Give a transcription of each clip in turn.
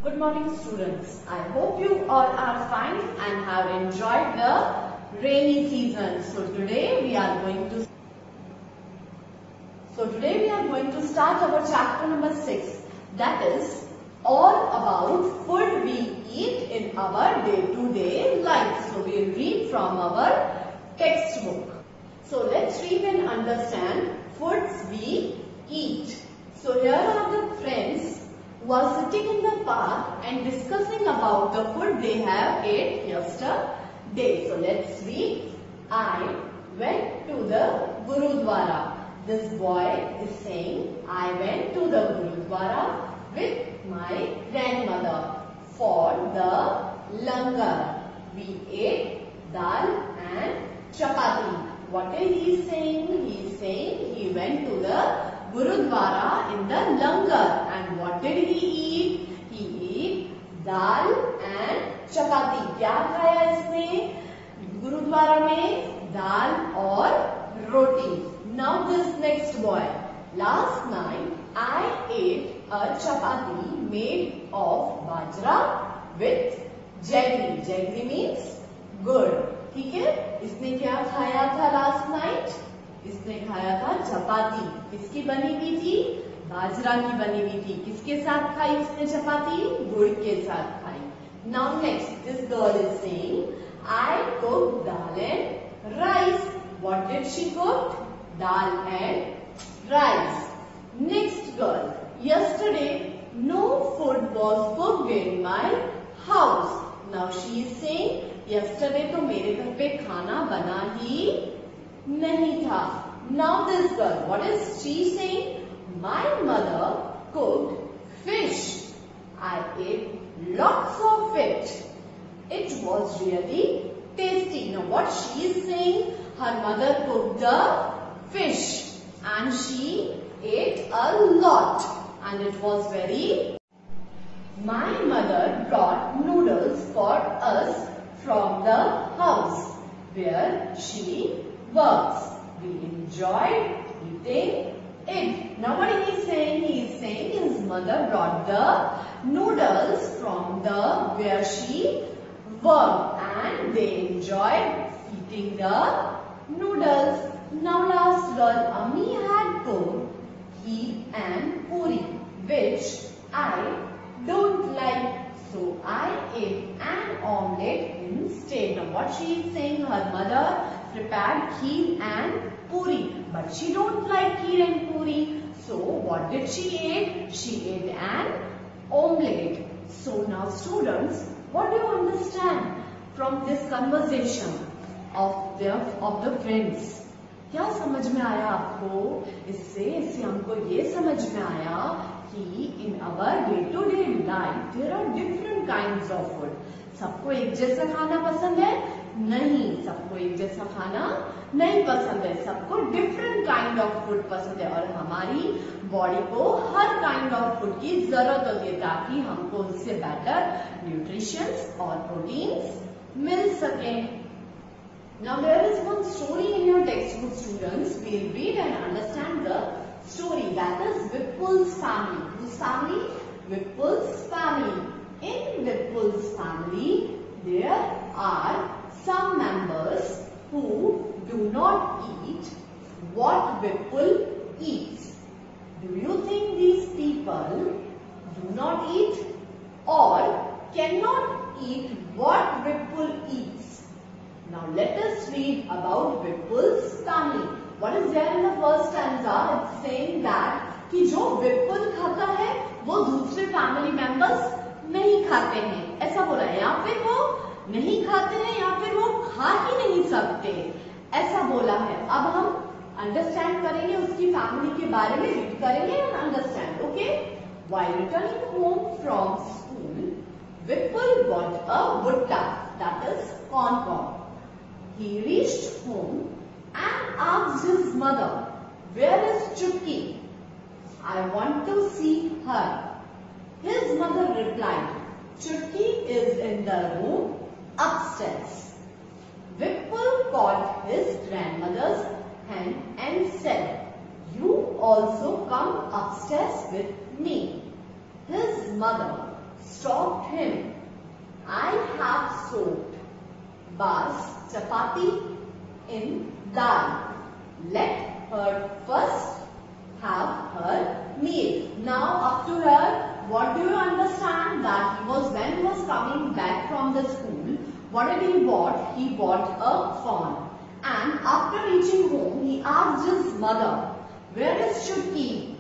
Good morning students. I hope you all are fine and have enjoyed the rainy season. So today we are going to start our chapter number 6, that is all about food we eat in our day-to-day life. So we will read from our textbook. So let's read and understand foods we eat. So here are the friends who are sitting in the park and discussing about the food they have ate yesterday. So let's read. I went to the Gurudwara. This boy is saying, I went to the Gurudwara with my grandmother for the langar. We ate dal and chapati. What is he saying? He is saying he went to the Gurudwara in the langar. And what did he eat? He ate dal and chapati. क्या खाया इसने गुरुद्वारा में? दाल और रोटी. Now this next boy. Last night I ate a chapati made of bajra with jaggery. Jaggery means good. ठीक है? इसने क्या खाया था लास्ट नाइट? इसने खाया था चपाती. किसकी बनी हुई थी? बाजरा की बनी हुई थी. किसके साथ खाई उसने चपाती? गुड़ के साथ खाई. Now next, this girl is saying, I cooked dal and rice. What did she cook? Dal and rice. Next girl, yesterday no food was cooked in my house. Now she is saying, yesterday तो मेरे घर पे खाना बना ही नहीं था. Now this girl, what is she saying? My mother cooked fish. I ate lots of it. It was really tasty. Now what she is saying? Her mother cooked the fish and she ate a lot and it was very. My mother brought noodles for us from the house where she works. We enjoyed eating it. Now what he is saying? He is saying his mother brought the noodles from the where she worked and they enjoyed eating the noodles. Now last girl, Ami had cooked kheer and puri, which I don't like. So I ate an omelette instead. Now what she is saying? Her mother prepared kheer and puri, but she don't like kheer and puri. So what did she eat? She ate an omelette. So now students, what do you understand from this conversation of the friends? क्या समझ में आया आपको इससे हमको ये समझ में आया कि in our day-to-day life there are different kinds of food. सबको एक जैसा खाना पसंद है? नहीं, सबको एक जैसा खाना नहीं पसंद है. सबको different kind of food पसंद है और हमारी बॉडी को हर kind of food की जरूरत होती है ताकि हमको उससे better nutritions और proteins मिल सके. Now there is one story in your textbook, students. We will read and understand the story. That is Vipul's family. Whose family? Vipul's family. In Vipul's family, there are some members who do not eat what Vipul eats. Do you think these people do not eat or cannot eat what Vipul eats? Now let us read about Vipul's family. What is there in the first stanza? It's saying that कि जो Vipul खाता है वो दूसरे family members नहीं खाते हैं. ऐसा बोला है. या फिर वो नहीं खाते हैं या फिर वो खा ही नहीं सकते. ऐसा बोला है. अब हम understand करेंगे उसकी family के बारे में read करेंगे and understand. Okay? While returning home from school, Vipul bought a bhutta, that is corn cob. He reached home and asked his mother, where is Chutki? I want to see her. His mother replied, Chutki is in the room upstairs. Vipul caught his grandmother's hand and said, you also come upstairs with me. His mother stopped him. I have soaked Bas chapati in dal. Let her first have her meal. Now up to here, what do you understand? That when he was coming back from the school, what did he bought? He bought a corn. And after reaching home, he asked his mother, where is Chutki?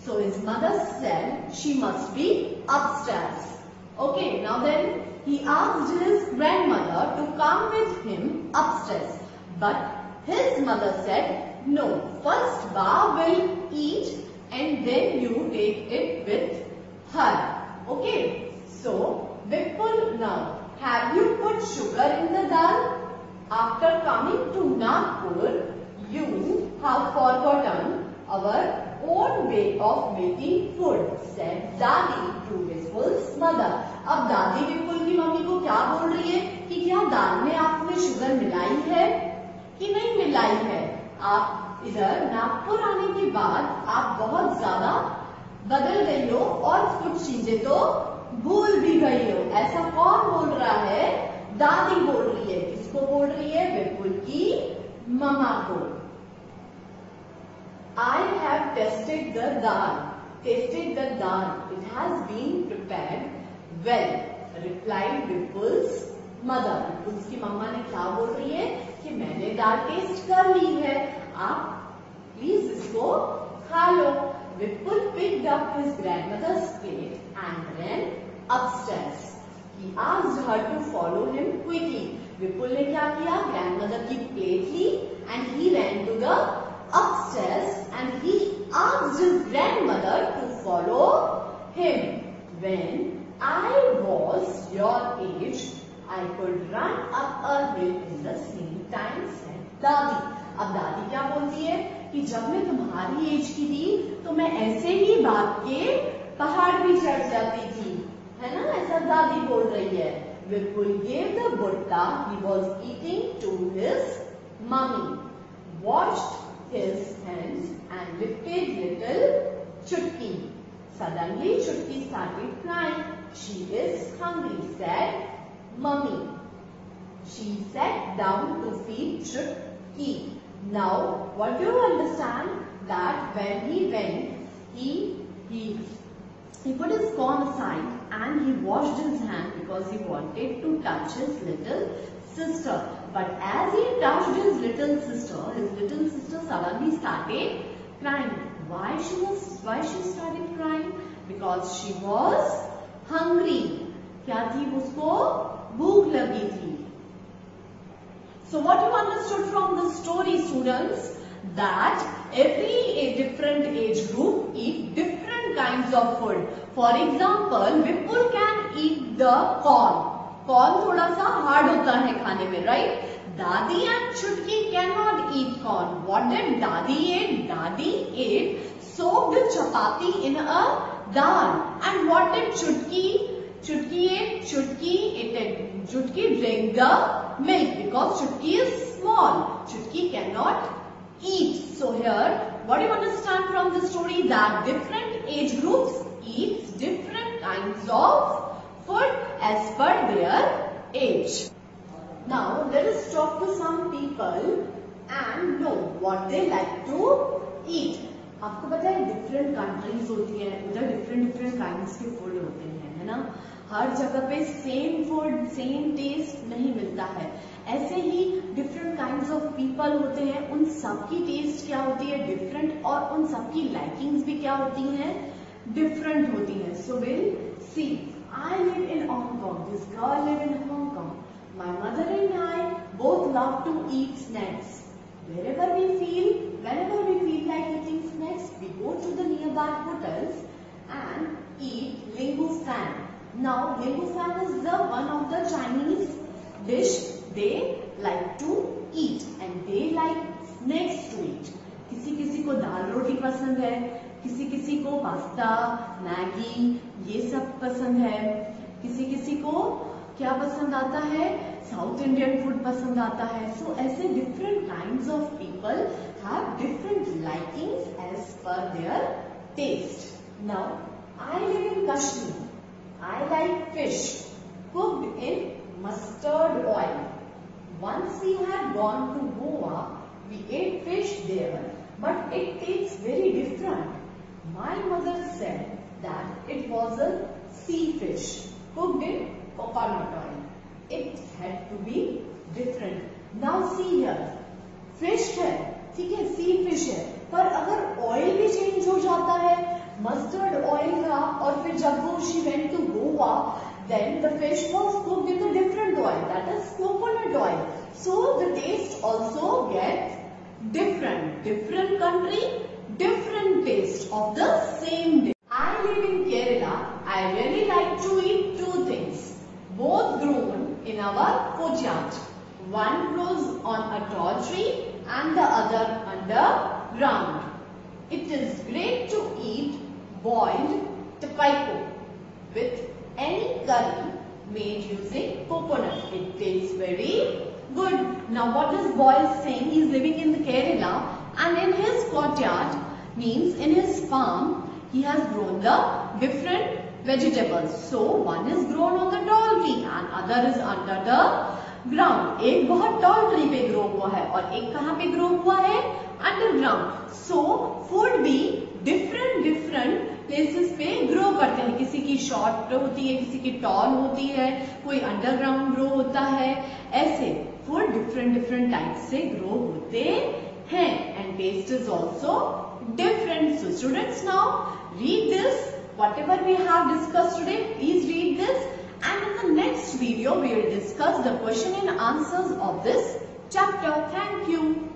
So his mother said she must be upstairs. Okay, now then he asked his grandmother to come with him upstairs. But his mother said, no, first Ba will eat and then you take it with her. Okay, so Vipul, now have you put sugar in the dal? After coming to Nagpur, you have forgotten our own way of making food, said Dadi to Vipul's mother. अब दादी विपुल की mummy को क्या बोल रही है कि क्या दाल में आपने शुगर मिलाई है कि नहीं मिलाई है? आप इधर नागपुर आने के बाद आप बहुत ज्यादा बदल गई हो और कुछ चीजें तो भूल भी गई हो। ऐसा कौन बोल रहा है? दादी बोल रही है। किसको बोल रही है? विपुल की मम्मा को। I have tasted the dal. Tasted the dal. It has been prepared well, replied Vipul's mother. उसकी मम्मा ने क्या बोल रही है कि मैंने दाल टेस्ट कर ली है, आप प्लीज इसको खा लो। Vipul picked up his grandmother's plate and ran upstairs. He asked her to follow him quickly. विपुल ने क्या किया? ग्रैंडमदर की प्लेट ली and he ran to the upstairs and he asked his grandmother to follow him. When I was your age, I could run up a hill in the same time, said दादी. अब दादी क्या बोलती है कि जब मैं तुम्हारी एज की थी तो मैं ऐसे ही भाग के पहाड़ भी चढ़ जाती थी, है ना? ऐसा दादी बोल रही है। Vipul gave the butta he was eating to his mummy, washed his hands and lifted little Chutki. Suddenly Chutki started crying. She is hungry, said mummy. She sat down to feed Chutki. Now what do you understand? That when he went, he put his corn aside and he washed his hand because he wanted to touch his little sister. But as he touched his little sister suddenly started crying. Why she started crying? Because she was hungry. क्या थी? उसको भूख लगी थी। So what you understood from the story, students? That every different age group eat different kinds of food. For example, Vipul can eat the corn. Corn थोड़ा सा hard होता है खाने में, right? Dadi and Chutki cannot eat corn. What did Dadi eat? Dadi ate soaked chapati in a dal. And what did Chutki? Chutki ate? Chutki drank the milk because Chutki is small. Chutki cannot eat. So here, what do you understand from the story? That different age groups eat different kinds of food as per their age. Now, let us talk to some people and know what they like to eat. आपको पता है different countries होती हैं, उधर different kinds के food होते हैं, है ना? हर जगह पे सेम फूड सेम टेस्ट नहीं मिलता है। ऐसे ही डिफरेंट काइंड्स ऑफ पीपल होते हैं, उन सबकी टेस्ट क्या होती है? डिफरेंट, और उन सबकी लाइकिंग्स भी क्या होती हैं? डिफरेंट होती हैं। So will see, I live in Hong Kong, this girl live in Hong Kong, my mother and I both love to eat snacks. whenever we feel like eating snacks, we go to the nearby hotels and eat lingu fan. Now, lingu fan is the one of the Chinese dish they like to eat and they like snacks to eat. किसी को दाल रोटी पसंद है, किसी को pasta, Maggi ये सब पसंद है, किसी को क्या पसंद आता है? साउथ इंडियन फूड पसंद आता है। So ऐसे different kinds of people have different likings as per their taste. Now, I live in Kashmir. I like fish cooked in mustard oil. Once we had gone to Goa, we ate fish there, but it tastes very different. My mother said that it was a sea fish cooked in coconut oil. It had to be different. Now see here, fish है, ठीक है, सी fish है, पर अगर oil भी change हो जाता है, मस्टर्ड ऑयल था और फिर जब वो she went to Goa, then the fish was cooked in a different oil, that is coconut oil. So the taste also gets different. Different country, different taste of the same dish. I live in Kerala. I really like to eat two things, both grown in our courtyard. One grows on a tall tree and the other underground. It is great to eat boiled tapaico with any curry made using coconut. It tastes very good. Now what is Boyle saying? He is living in the Kerala and in his courtyard, means in his farm, he has grown the different vegetables. So one is grown on the tall tree and other is under the ground. एक बहुत tall tree पे grow हुआ है और एक कहाँ पे grow हुआ है? अंडरग्राउंड. सो फूड भी डिफरेंट डिफरेंट प्लेसेस पे ग्रो करते हैं. किसी की शॉर्ट होती है, किसी की टॉल होती है, कोई अंडरग्राउंड ग्रो होता है. ऐसे फूड डिफरेंट डिफरेंट टाइप से ग्रो होते हैं and taste is also different. So students, now read this. Whatever we have discussed today, please read this. And in the next video, we will discuss the question and answers of this chapter. Thank you.